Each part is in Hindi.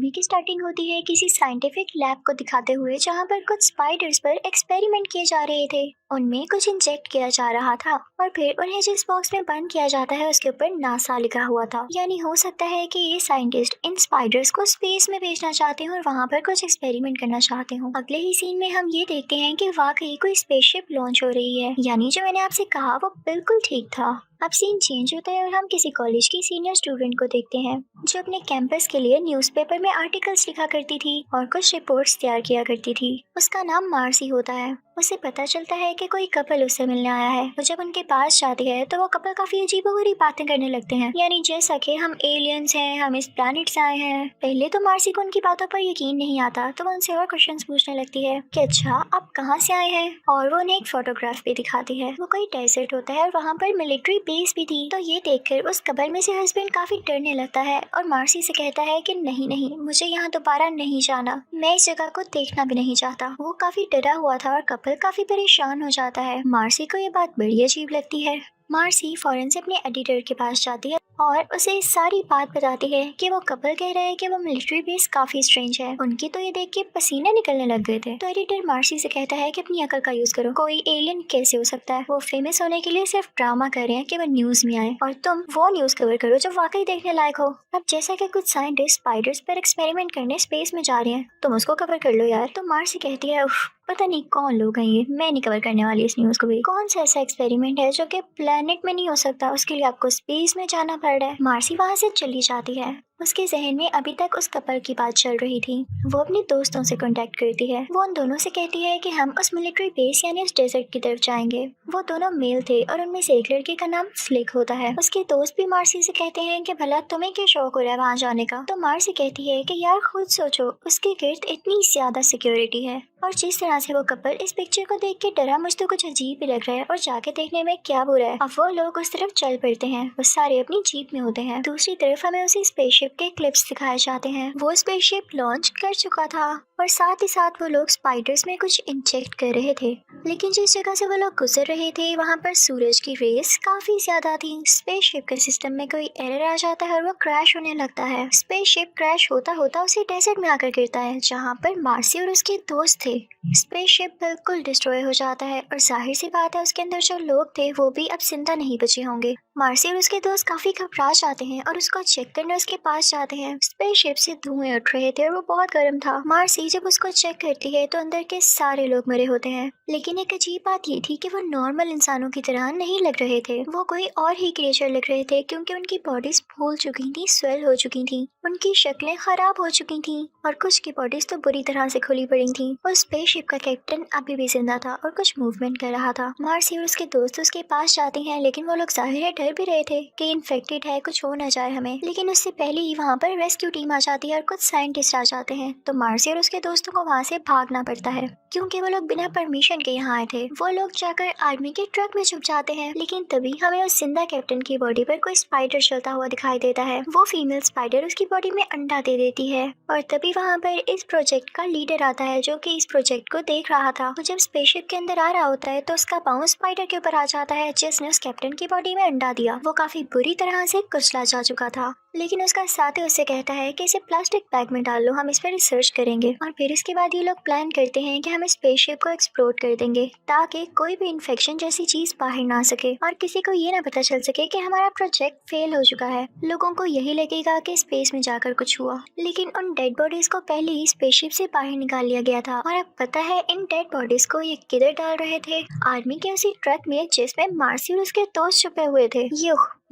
कहानी की स्टार्टिंग होती है किसी साइंटिफिक लैब को दिखाते हुए जहाँ पर कुछ स्पाइडर्स पर एक्सपेरिमेंट किए जा रहे थे। उनमें कुछ इंजेक्ट किया जा रहा था और फिर उन्हें जिस बॉक्स में बंद किया जाता है उसके ऊपर नासा लिखा हुआ था। यानी हो सकता है कि ये साइंटिस्ट इन स्पाइडर्स को स्पेस में भेजना चाहते हैं और वहाँ पर कुछ एक्सपेरिमेंट करना चाहते हो। अगले ही सीन में हम ये देखते हैं कि वाकई कोई स्पेसशिप लॉन्च हो रही है। यानी जो मैंने आपसे कहा वो बिल्कुल ठीक था। अब सीन चेंज होता है और हम किसी कॉलेज की सीनियर स्टूडेंट को देखते हैं जो अपने कैंपस के लिए न्यूज़पेपर में आर्टिकल्स लिखा करती थी और कुछ रिपोर्ट्स तैयार किया करती थी। उसका नाम मार्सी होता है। उसे पता चलता है कि कोई कपल उससे मिलने आया है। वो जब उनके पास जाती है तो वो कपल काफी अजीबोगरीब बातें करने लगते हैं। यानी जैसा कि हम एलियंस हैं, हम इस प्लैनेट से आए हैं। पहले तो मार्सी को उनकी बातों पर यकीन नहीं आता तो वो उनसे और क्वेश्चंस पूछने लगती है कि अच्छा आप कहाँ से आए हैं, और वो उन्हें एक फोटोग्राफ भी दिखाती है। वो कोई डेजर्ट होता है और वहाँ पर मिलिट्री बेस भी थी। तो ये देखकर उस कपल में से हस्बैंड काफी डरने लगता है और मार्सी से कहता है कि नहीं नहीं, मुझे यहाँ दोबारा नहीं जाना, मैं इस जगह को देखना भी नहीं चाहता। वो काफी डरा हुआ था और कपल काफी परेशान हो जाता है। मार्सी को ये बात बड़ी अजीब लगती है। मार्सी फौरन से अपने एडिटर के पास जाती है और उसे सारी बात बताती है कि वो कपल कह रहे हैं कि वो मिलिट्री बेस काफी स्ट्रेंज है। उनकी तो ये देख के पसीने निकलने लग गए थे। तो एडिटर मार्सी से कहता है कि अपनी अकल का यूज करो, कोई एलियन कैसे हो सकता है, वो फेमस होने के लिए सिर्फ ड्रामा कर रहे हैं कि वो न्यूज में आए, और तुम वो न्यूज कवर करो जो वाकई देखने लायक हो। अब जैसा कि कुछ साइंटिस्ट स्पाइडर्स पर एक्सपेरिमेंट करने स्पेस में जा रहे हैं, तुम उसको कवर कर लो यार। तो मार्सी कहती है पता नहीं कौन लोग हैं ये, मैं नहीं कवर करने वाली इस न्यूज को भी। कौन सा ऐसा एक्सपेरिमेंट है जो कि प्लेनेट में नहीं हो सकता, उसके लिए आपको स्पेस में जाना पड़ रहा है। मार्सी वहाँ से चली जाती है। उसके जहन में अभी तक उस कपल की बात चल रही थी। वो अपने दोस्तों से कांटेक्ट करती है। वो उन दोनों से कहती है कि हम उस मिलिट्री बेस यानी उस डेजर्ट की तरफ जाएंगे। वो दोनों मेल थे और उनमें से एक लड़के का नाम स्लिक होता है। उसके दोस्त भी मार्सी से कहते हैं कि भला तुम्हें क्या शौक हो रहा है वहाँ जाने का। तो मार्सी कहती है कि यार खुद सोचो, उसके गिर्द इतनी ज्यादा सिक्योरिटी है और जिस तरह से वो कपल इस पिक्चर को देख के डरा, मुझे तो कुछ अजीब ही लग रहा है और जाके देखने में क्या बुरा है। अब वो लोग उस तरफ चल पड़ते हैं। वो सारे अपनी जीप में होते हैं। दूसरी तरफ हमें उसी स्पेसशिप के क्लिप्स दिखाए जाते हैं। वो स्पेसशिप लॉन्च कर चुका था और साथ ही साथ वो लोग स्पाइडर्स में कुछ इंजेक्ट कर रहे थे। लेकिन जिस जगह से वो लोग गुजर रहे थे वहाँ पर सूरज की रेस काफी ज्यादा थी। स्पेसशिप के सिस्टम में कोई एरर आ जाता है और वो क्रैश होने लगता है। स्पेसशिप क्रैश होता होता उसी डेजर्ट में आकर गिरता है जहाँ पर मार्सी और उसके दोस्त थे। स्पेसशिप बिल्कुल डिस्ट्रॉय हो जाता है और जाहिर सी बात है उसके अंदर जो लोग थे वो भी अब जिंदा नहीं बचे होंगे। मार्सी और उसके दोस्त काफी घबरा जाते हैं और उसको चेक करने उसके पास जाते हैं। स्पेसशिप से धुएं उठ रहे थे और वो बहुत गर्म था। मार्सी जब उसको चेक करती है तो अंदर के सारे लोग मरे होते हैं। लेकिन एक अजीब बात ये थी कि वो नॉर्मल इंसानों की तरह नहीं लग रहे थे। वो कोई और ही क्रिएचर लग रहे थे क्योंकि उनकी बॉडीज फूल चुकी थी, स्वेल हो चुकी थी, उनकी शक्लें खराब हो चुकी थी और कुछ की बॉडीज तो बुरी तरह से खुली पड़ी थी। और स्पेसशिप का कैप्टन अभी भी जिंदा था और कुछ मूवमेंट कर रहा था। मार्सी और उसके दोस्त उसके पास जाते हैं लेकिन वो लोग जाहिर है डर भी रहे थे कि इन्फेक्टेड है, कुछ हो ना जाए हमें। लेकिन उससे पहले ही वहाँ पर रेस्क्यू टीम आ जाती है और कुछ साइंटिस्ट आ जाते हैं। तो मार्सी और उसके दोस्तों को वहाँ से भागना पड़ता है क्योंकि वो लोग बिना परमिशन के यहाँ आए थे। वो लोग जाकर आर्मी के ट्रक में छुप जाते हैं। लेकिन तभी हमें उस जिंदा कैप्टन की बॉडी पर कोई स्पाइडर चलता हुआ दिखाई देता है। वो फीमेल स्पाइडर उसकी बॉडी में अंडा दे देती है और तभी वहाँ पर इस प्रोजेक्ट का लीडर आता है जो कि इस प्रोजेक्ट को देख रहा था। वो जब स्पेसशिप के अंदर आ रहा होता है तो उसका पाँव स्पाइडर के ऊपर आ जाता है जिसने उस कैप्टन की बॉडी में अंडा दिया। वो काफी बुरी तरह से कुचला जा चुका था। लेकिन उसका साथी उससे कहता है कि इसे प्लास्टिक बैग में डाल लो, हम इस पर रिसर्च करेंगे। और फिर इसके बाद ये लोग प्लान करते हैं कि हम इस स्पेसशिप को एक्सप्लोर कर देंगे ताकि कोई भी इन्फेक्शन जैसी चीज बाहर ना सके और किसी को ये ना पता चल सके कि हमारा प्रोजेक्ट फेल हो चुका है। लोगों को यही लगेगा कि स्पेस में जाकर कुछ हुआ। लेकिन उन डेड बॉडीज को पहले ही स्पेसशिप से बाहर निकाल लिया गया था। और अब पता है इन डेड बॉडीज को ये किधर डाल रहे थे? आर्मी के उसी ट्रक में जिसमें मार्सी और उसके दोस्त छुपे हुए थे।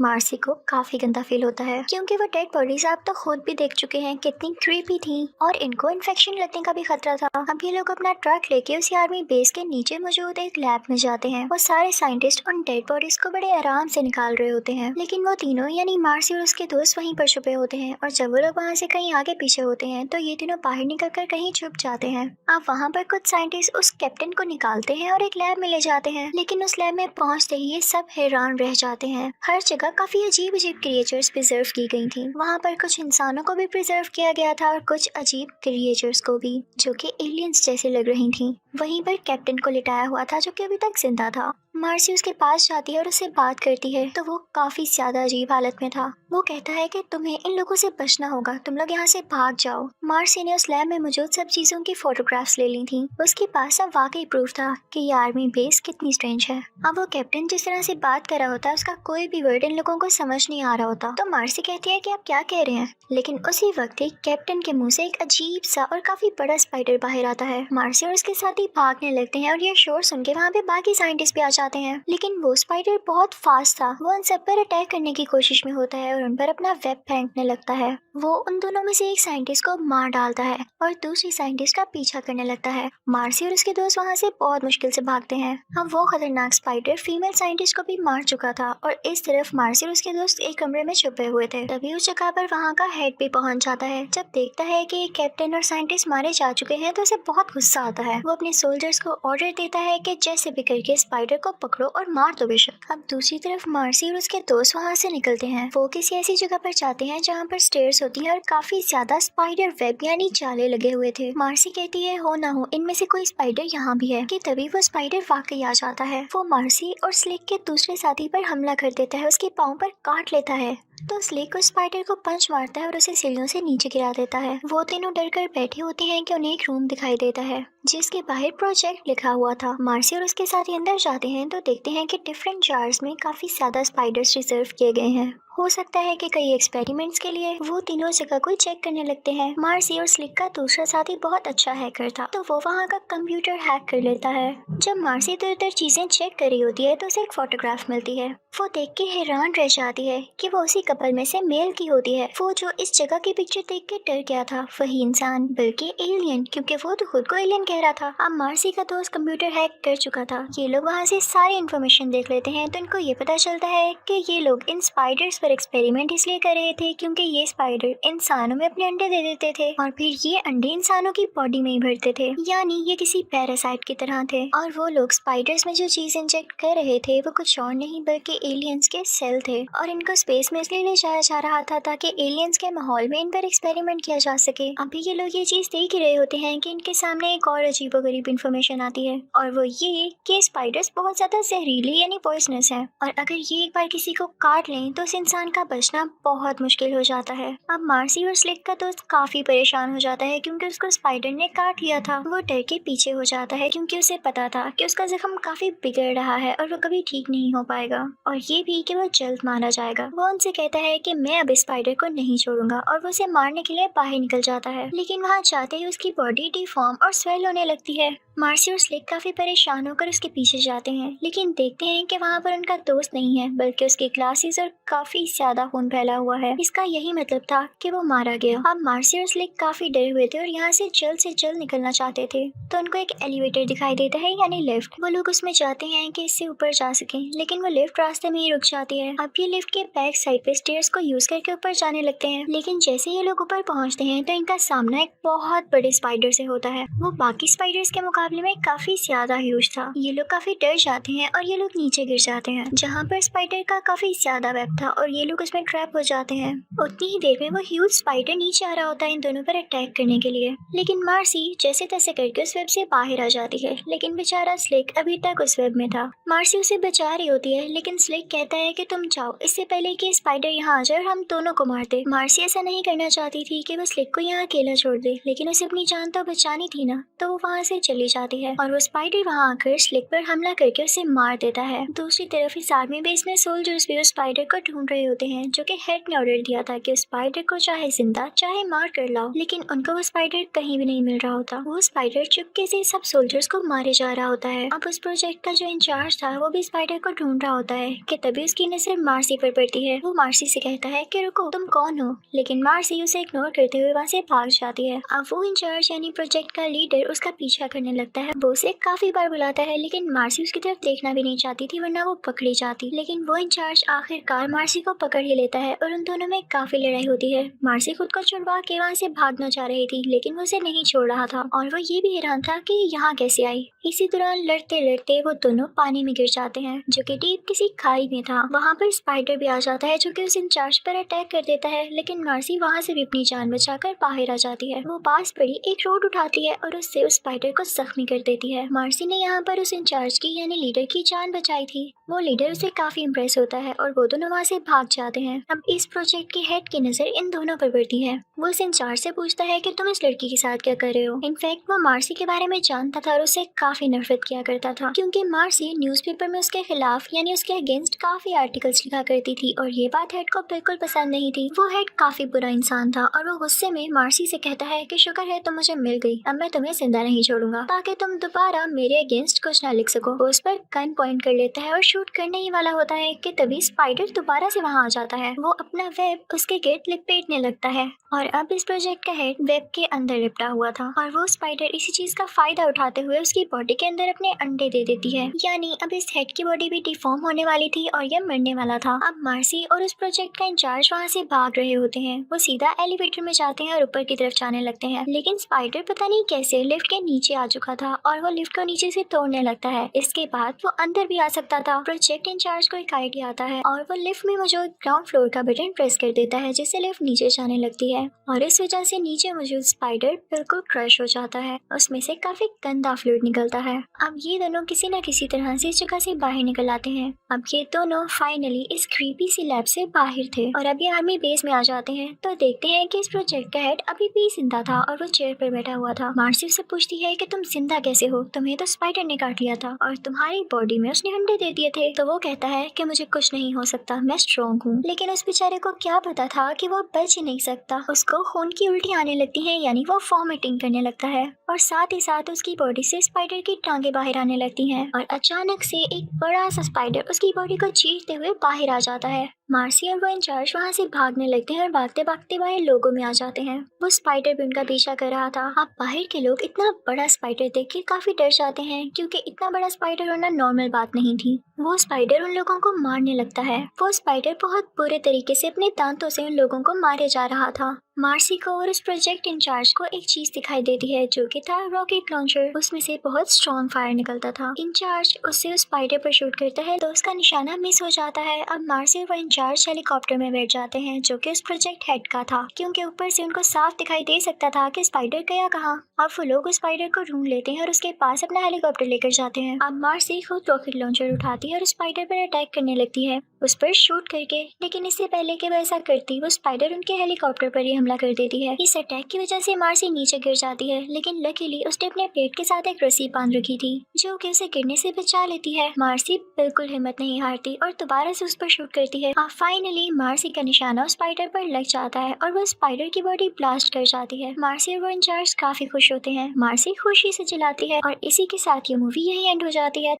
मार्सी को काफी गंदा फील होता है क्योंकि वो डेड बॉडीज आप तो खुद भी देख चुके हैं कितनी क्रीपी थी और इनको इन्फेक्शन लगने का भी खतरा था। अब ये लोग अपना ट्रक लेके उसी आर्मी बेस के नीचे मौजूद एक लैब में जाते हैं। वो सारे साइंटिस्ट उन डेड बॉडीज को बड़े आराम से निकाल रहे होते हैं लेकिन वो तीनों यानी मार्सी और उसके दोस्त वहीं पर छुपे होते हैं। और जब वो लोग वहाँ से कहीं आगे पीछे होते हैं तो ये तीनों बाहर निकल कर कहीं छुप जाते हैं। अब वहाँ पर कुछ साइंटिस्ट उस कैप्टन को निकालते हैं और एक लैब में ले जाते हैं। लेकिन उस लैब में पहुँचते ही ये सब हैरान रह जाते हैं। हर जगह जगह काफी अजीब अजीब क्रिएचर्स प्रिजर्व की गई थी। वहाँ पर कुछ इंसानों को भी प्रिजर्व किया गया था और कुछ अजीब क्रिएचर्स को भी, जो कि एलियंस जैसे लग रही थी। वहीं पर कैप्टन को लिटाया हुआ था, जो कि अभी तक जिंदा था। मार्सी उसके पास जाती है और उससे बात करती है, तो वो काफी ज्यादा अजीब हालत में था। वो कहता है कि तुम्हें इन लोगों से बचना होगा, तुम लोग यहाँ से भाग जाओ। मार्सी ने उस लैब में मौजूद सब चीजों की फोटोग्राफ्स ले ली थी। उसके पास अब वाकई प्रूफ था कि ये आर्मी बेस कितनी स्ट्रेंज है। अब वो कैप्टन जिस तरह से बात कर रहा होता है, उसका कोई भी वर्ड इन लोगों को समझ नहीं आ रहा होता। तो मार्सी कहती है कि आप क्या कह रहे हैं, लेकिन उसी वक्त ही कैप्टन के मुंह से एक अजीब सा और काफी बड़ा स्पाइडर बाहर आता है। मार्सी और उसके साथी भागने लगते हैं और ये शोर सुन के वहाँ पे बाकी साइंटिस्ट भी आ जाते हैं, लेकिन वो स्पाइडर बहुत फास्ट था। वो उन सब पर अटैक करने की कोशिश में होता है और उन पर अपना वेब फेंकने लगता है। वो उन दोनों में से एक साइंटिस्ट को मार डालता है और दूसरी साइंटिस्ट का पीछा करने लगता है। मार्सी और उसके दोस्त वहाँ से बहुत मुश्किल से भागते हैं। अब वो खतरनाक स्पाइडर फीमेल साइंटिस्ट को भी मार चुका था और इस तरफ मार्सी और उसके दोस्त एक कमरे में छुपे हुए थे। तभी उस जगह पर वहाँ का हेड भी पहुँच जाता है। जब देखता है कि कैप्टन और साइंटिस्ट मारे जा चुके हैं तो उसे बहुत गुस्सा आता है। वो अपने सोल्जर्स को ऑर्डर देता है कि जैसे भी करके स्पाइडर को पकड़ो और मार दो बेशक। अब दूसरी तरफ मार्सी और उसके दोस्त वहाँ से निकलते हैं। वो किसी ऐसी जगह पर जाते हैं जहाँ पर स्टेयर्स होती हैं और काफी ज्यादा स्पाइडर वेब यानी जाले लगे हुए थे। मार्सी कहती है हो ना हो इनमें से कोई स्पाइडर यहाँ भी है, कि तभी वो स्पाइडर वाकई आ जाता है। वो मार्सी और स्लिक के दूसरे साथी पर हमला कर देता है, उसके पाँव पर काट लेता है। तो स्लिक उस स्पाइडर को पंच मारता है और उसे सीढ़ियों से नीचे गिरा देता है। वो तीनों डर कर बैठे होते हैं कि उन्हें एक रूम दिखाई देता है जिसके बाहर प्रोजेक्ट लिखा हुआ था। मार्सी और उसके साथी अंदर जाते हैं तो देखते हैं कि डिफरेंट जार्स में काफी ज्यादा स्पाइडर्स रिजर्व किए गए हैं। हो सकता है कि कई एक्सपेरिमेंट्स के लिए। वो तीनों जगह को चेक करने लगते हैं। मार्सी और स्लिक का दूसरा साथी बहुत अच्छा हैकर था, तो वो वहाँ का कंप्यूटर हैक कर लेता है। जब मार्सी इधर उधर चीजें चेक कर रही होती है तो उसे एक फोटोग्राफ मिलती है। वो देख के हैरान रह जाती है कि वो उसी कपल में से मेल की होती है। वो जो इस जगह की पिक्चर देख के डर गया था, वही इंसान बल्कि एलियन, क्योंकि वो तो खुद को एलियन कह रहा था। अब मार्सी का दोस्त कंप्यूटर हैक कर चुका था। ये लोग वहाँ से सारी इन्फॉर्मेशन देख लेते हैं तो इनको ये पता चलता है कि ये लोग इन स्पाइडर्स पर एक्सपेरिमेंट इसलिए कर रहे थे क्योंकि ये स्पाइडर इंसानों में अपने अंडे दे देते थे और फिर ये अंडे इंसानों की बॉडी में ही भरते थे, यानी ये किसी पैरासाइट की तरह थे। और वो लोग स्पाइडर्स में जो चीज इंजेक्ट कर रहे थे वो कुछ और नहीं बल्कि एलियंस के सेल थे और इनको स्पेस में इसलिए ले जाया जा रहा था ताकि एलियंस के माहौल में इन पर एक्सपेरिमेंट किया जा सके। अभी ये लोग ये चीज देख ही रहे होते हैं कि इनके सामने एक और अजीबोगरीब इंफॉर्मेशन आती है और वो ये कि स्पाइडर्स बहुत ज्यादा जहरीले यानी पॉइजनस है और अगर ये एक बार किसी को काट लें तो उस इंसान का बचना बहुत मुश्किल हो जाता है। अब मार्सी और स्लिक का दोस्त काफी परेशान हो जाता है क्योंकि उसको स्पाइडर ने काट लिया था। वो डर के पीछे हो जाता है क्योंकि उसे पता था कि उसका जख्म काफी बिगड़ रहा है और वो कभी ठीक नहीं हो पाएगा और ये भी कि वो जल्द मारा जाएगा। वो उनसे कहता है कि मैं अब स्पाइडर को नहीं छोड़ूंगा और वो उसे मारने के लिए बाहर निकल जाता है, लेकिन वहाँ जाते ही उसकी बॉडी डिफॉर्म और स्वेल होने लगती है। मार्सी और स्लिक काफी परेशान होकर उसके पीछे जाते हैं, लेकिन देखते हैं कि वहाँ पर उनका दोस्त नहीं है बल्कि उसकी ग्लासेस और काफी ज्यादा खून फैला हुआ है। इसका यही मतलब था कि वो मारा गया। अब मार्सी और स्लिक काफी डरे हुए थे और यहाँ से जल्द निकलना चाहते थे, तो उनको एक एलिवेटर दिखाई देता है यानी लिफ्ट। वो लोग उसमें जाते हैं कि इससे ऊपर जा सकें, लेकिन वो लिफ्ट रास्ते में ही रुक जाती है। अब ये लिफ्ट के बैक साइड पे स्टेयर्स को यूज करके ऊपर जाने लगते हैं, लेकिन जैसे ये लोग ऊपर पहुँचते हैं तो इनका सामना एक बहुत बड़े स्पाइडर से होता है। वो बाकी स्पाइडर्स के मुकाबले में काफी ज्यादा ह्यूज था। ये लोग काफी डर जाते हैं और ये लोग नीचे गिर जाते हैं जहाँ पर स्पाइडर का काफी ज्यादा वेब था और ये लोग उसमें ट्रैप हो जाते हैं। उतनी ही देर में वो ह्यूज स्पाइडर नीचे आ रहा होता है इन दोनों पर अटैक करने के लिए, लेकिन मार्सी जैसे तैसे करके उस वेब से बाहर आ जाती है, लेकिन बेचारा स्लिक अभी तक उस वेब में था। मार्सी उसे बचा रही होती है, लेकिन स्लिक कहता है कि तुम जाओ इससे पहले कि स्पाइडर यहाँ आ जाए और हम दोनों को मार दे। मार्सी ऐसा नहीं करना चाहती थी कि वो स्लिक को यहाँ अकेला छोड़ दे, लेकिन उसे अपनी जान तो बचानी थी ना, तो वो वहाँ से चली जाती है और वो स्पाइडर वहाँ आकर स्लिक पर हमला करके उसे मार देता है। दूसरी तरफ इस आर्मी बेस में सोल्जर्स भी उस स्पाइडर को ढूंढ रहे होते हैं, जो कि हेड ने ऑर्डर दिया था कि उस स्पाइडर को चाहे जिंदा चाहे मार कर लाओ, लेकिन उनको वो स्पाइडर कहीं भी नहीं मिल रहा होता। वो स्पाइडर चुपके से सब सोल्जर्स को मारे जा रहा होता है। अब उस प्रोजेक्ट का जो इंचार्ज था वो भी स्पाइडर को ढूंढ रहा होता है कि तभी उसकी नजर मार्सी पर पड़ती है। वो मार्सी से कहता है कि रुको तुम कौन हो, लेकिन मार्सी उसे इग्नोर करते हुए वहाँ से भाग जाती है। अब वो इंचार्ज यानी प्रोजेक्ट का लीडर उसका पीछा करने लगता है। वो उसे काफी बार बुलाता है लेकिन मार्सी उसकी तरफ देखना भी नहीं चाहती थी वरना वो पकड़ी जाती। लेकिन वो इंचार्ज आखिरकार मार्सी को पकड़ ही लेता है और उन दोनों में काफी लड़ाई होती है। मार्सी खुद को छुड़वा के वहाँ से भागना चाह रही थी लेकिन वो उसे नहीं छोड़ रहा था और वो ये भी हैरान था कि यहाँ कैसे आई। इसी दौरान लड़ते लड़ते वो दोनों पानी में गिर जाते हैं जो कि डीप किसी खाई में था। वहाँ पर स्पाइडर भी आ जाता है जो कि उस इंचार्ज पर अटैक कर देता है लेकिन मार्सी वहाँ से भी अपनी जान बचाकर बाहर आ जाती है। वो पास पड़ी एक रोड उठाती है और उससे उस स्पाइडर को जख्मी कर देती है। मार्सी ने यहाँ पर उस इंचार्ज की यानी लीडर की जान बचाई थी। वो लीडर उसे काफी इम्प्रेस होता है और वो दोनों वहाँ से भाग जाते हैं। अब इस प्रोजेक्ट की हेड की नजर इन दोनों पर पड़ती है। वो इस इंचार्ज से पूछता है कि तुम इस लड़की के साथ क्या कर रहे हो। इनफैक्ट वो मार्सी के बारे में जानता था और उसे काफी नफरत किया करता था क्योंकि मार्सी न्यूज़पेपर में उसके खिलाफ यानी उसके अगेंस्ट काफी आर्टिकल्स लिखा करती थी और ये बात हेड को बिल्कुल पसंद नहीं थी। वो हेड काफी बुरा इंसान था और वो गुस्से में मार्सी से कहता है कि शुक्र है तुम मुझे मिल गई, अब मैं तुम्हें जिंदा नहीं छोड़ूंगा ताकि तुम दोबारा मेरे अगेंस्ट कुछ ना लिख सको। वो उस पर गन पॉइंट कर लेता है और शूट करने ही वाला होता है कि तभी स्पाइडर दोबारा से वहाँ आ जाता है। वो अपना वेब उसके गिर्द लिपेटने लगता है और अब इस प्रोजेक्ट का हेड वेब के अंदर लिपटा हुआ था और वो स्पाइडर इसी चीज का फायदा उठाते हुए उसकी बॉडी के अंदर अपने अंडे दे देती है। यानी अब इस हेड की बॉडी भी डिफॉर्म होने वाली थी और यह मरने वाला था। अब मार्सी और उस प्रोजेक्ट का इंचार्ज वहाँ से भाग रहे होते हैं। वो सीधा एलिवेटर में जाते हैं और ऊपर की तरफ जाने लगते हैं लेकिन स्पाइडर पता नहीं कैसे लिफ्ट के नीचे आ चुका था और वो लिफ्ट को नीचे से तोड़ने लगता है। इसके बाद वो अंदर भी आ सकता था। प्रोजेक्ट इंचार्ज को एक आइडिया आता है और वो लिफ्ट में मौजूद ग्राउंड फ्लोर का बटन प्रेस कर देता है जिससे लिफ्ट नीचे जाने लगती है और इस वजह से नीचे मौजूद स्पाइडर बिल्कुल क्रश हो जाता है। उसमें से काफी गंदा फ्लूइड निकलता है। अब ये दोनों किसी न किसी तरह से इस जगह से बाहर निकल आते हैं। अब ये दोनों फाइनली इस क्रीपी सी लैब से बाहर थे और अब ये आर्मी बेस में आ जाते हैं तो देखते हैं कि इस प्रोजेक्ट का हेड अभी भी जिंदा था और वो चेयर पर बैठा हुआ था। मार्सी से पूछती है कि तुम जिंदा कैसे हो, तुम्हें तो स्पाइडर ने काट लिया था और तुम्हारी बॉडी में उसने अंडे दे दिए थे। तो वो कहता है कि मुझे कुछ नहीं हो सकता, मैं स्ट्रॉन्ग हूँ। लेकिन उस बेचारे को क्या पता था कि वो बच ही नहीं सकता। उसको खून की उल्टी आने लगती है यानी वो वॉमिटिंग करने लगता है और साथ ही साथ उसकी बॉडी से स्पाइडर की टांगे बाहर आने लगती हैं और अचानक से एक बड़ा सा स्पाइडर उसकी बॉडी को चीरते हुए बाहर आ जाता है। मार्सी और वो इंचार्ज वहाँ से भागने लगते हैं और भागते भागते बाहर लोगों में आ जाते हैं। वो स्पाइडर भी उनका पीछा कर रहा था। अब बाहर के लोग इतना बड़ा स्पाइडर देख के काफी डर जाते हैं क्योंकि इतना बड़ा स्पाइडर होना नॉर्मल बात नहीं थी। वो स्पाइडर उन लोगों को मारने लगता है। वो स्पाइडर बहुत बुरे तरीके से अपने दांतों से उन लोगों को मारे जा रहा था। मार्सी को और उस प्रोजेक्ट इंचार्ज को एक चीज दिखाई देती है जो कि था रॉकेट लॉन्चर। उसमें से बहुत स्ट्रॉन्ग फायर निकलता था। इंचार्ज उससे उस स्पाइडर पर शूट करता है तो उसका निशाना मिस हो जाता है। अब मार्सी और इंचार्ज हेलीकॉप्टर में बैठ जाते हैं जो कि उस प्रोजेक्ट हेड का था क्योंकि ऊपर से उनको साफ दिखाई दे सकता था कि स्पाइडर गया कहाँ। अब वो लोग उस स्पाइडर को ढूंढ लेते हैं और उसके पास अपना हेलीकॉप्टर लेकर जाते हैं। अब मार्सी खुद रॉकेट लॉन्चर उठाती है और स्पाइडर पर अटैक करने लगती है उस पर शूट करके। लेकिन इससे पहले कि वो ऐसा करती वो स्पाइडर उनके हेलीकॉप्टर पर ही हमला कर देती है। इस अटैक की वजह से मार्सी नीचे गिर जाती है लेकिन लकीली उसने अपने पेट के साथ एक रस्सी बांध रखी थी जो कि उसे गिरने से बचा लेती है। मार्सी बिल्कुल हिम्मत नहीं हारती और दोबारा से उस पर शूट करती है। फाइनली मार्सी का निशाना उस स्पाइडर पर लग जाता है और वो स्पाइडर की बॉडी ब्लास्ट कर जाती है। मार्सी और वो इंचार्ज काफी खुश होते हैं। मार्सी खुशी से चिल्लाती है और इसी के साथ ये मूवी यही एंड हो जाती है।